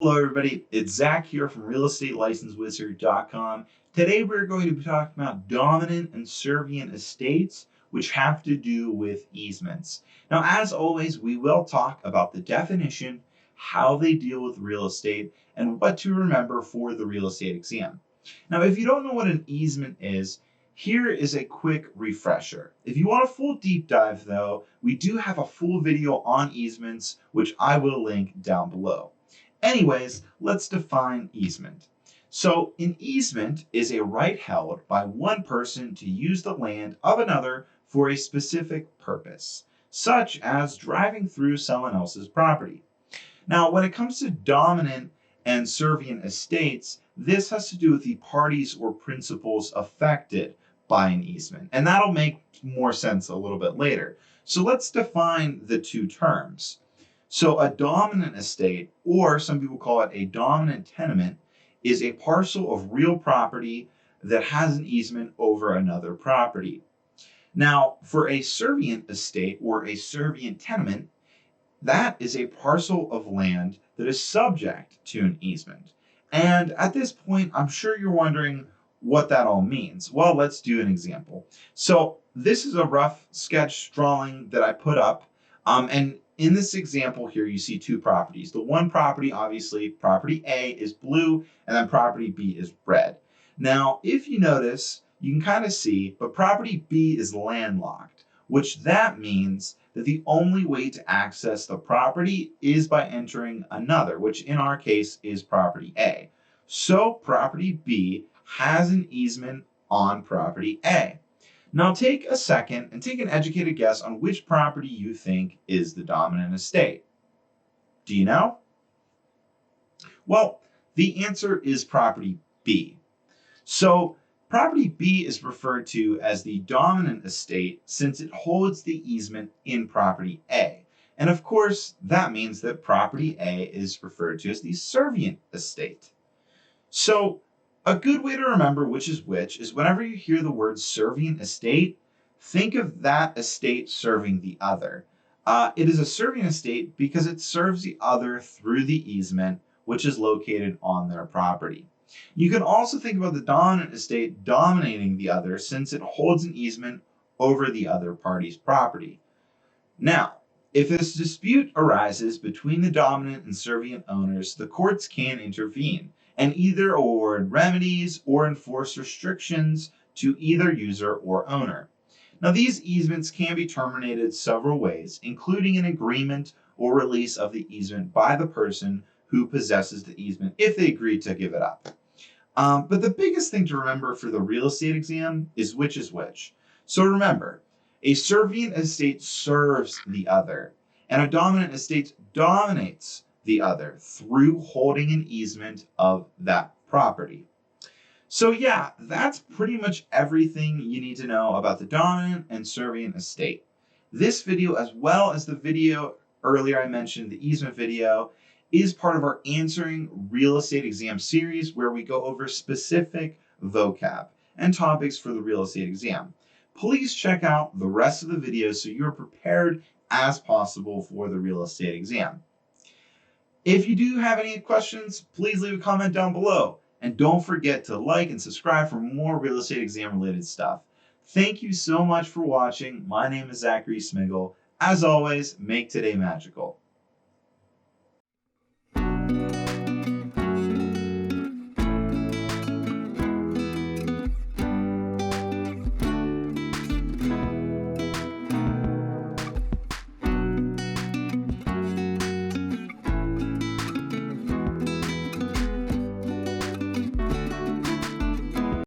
Hello, everybody. It's Zach here from RealEstateLicenseWizard.com. Today, we're going to be talking about dominant and servient estates, which have to do with easements. Now, as always, we will talk about the definition, how they deal with real estate, and what to remember for the real estate exam. Now, if you don't know what an easement is, here is a quick refresher. If you want a full deep dive, though, we do have a full video on easements, which I will link down below. Anyways, let's define easement. So, an easement is a right held by one person to use the land of another for a specific purpose, such as driving through someone else's property. Now, when it comes to dominant and servient estates, this has to do with the parties or principals affected by an easement. And that'll make more sense a little bit later. So let's define the two terms. So a dominant estate, or some people call it a dominant tenement, is a parcel of real property that has an easement over another property. Now, for a servient estate or a servient tenement, that is a parcel of land that is subject to an easement. And at this point, I'm sure you're wondering what that all means. Well, let's do an example. So this is a rough sketch drawing that I put up. And in this example here, you see two properties. The one property, obviously, property A is blue, and then property B is red. Now, if you notice, you can kind of see, but property B is landlocked, which that means that the only way to access the property is by entering another, which in our case is property A. So property B has an easement on property A. Now take a second and take an educated guess on which property you think is the dominant estate. Do you know? Well, the answer is property B. So property B is referred to as the dominant estate since it holds the easement in property A. And of course, that means that property A is referred to as the servient estate. So a good way to remember which is whenever you hear the word servient estate, think of that estate serving the other. It is a servient estate because it serves the other through the easement, which is located on their property. You can also think about the dominant estate dominating the other since it holds an easement over the other party's property. Now, if this dispute arises between the dominant and servient owners, the courts can intervene and either award remedies or enforce restrictions to either user or owner. Now, these easements can be terminated several ways, including an agreement or release of the easement by the person who possesses the easement if they agree to give it up. But the biggest thing to remember for the real estate exam is which. So remember, a servient estate serves the other, and a dominant estate dominates the other through holding an easement of that property. So yeah, that's pretty much everything you need to know about the dominant and servient estate. This video, as well as the video earlier I mentioned, the easement video, is part of our Answering Real Estate Exam series where we go over specific vocab and topics for the real estate exam. Please check out the rest of the videos so you're prepared as possible for the real estate exam. If you do have any questions, please leave a comment down below. And don't forget to like and subscribe for more real estate exam related stuff. Thank you so much for watching. My name is Zachary Smiggle. As always, make today magical.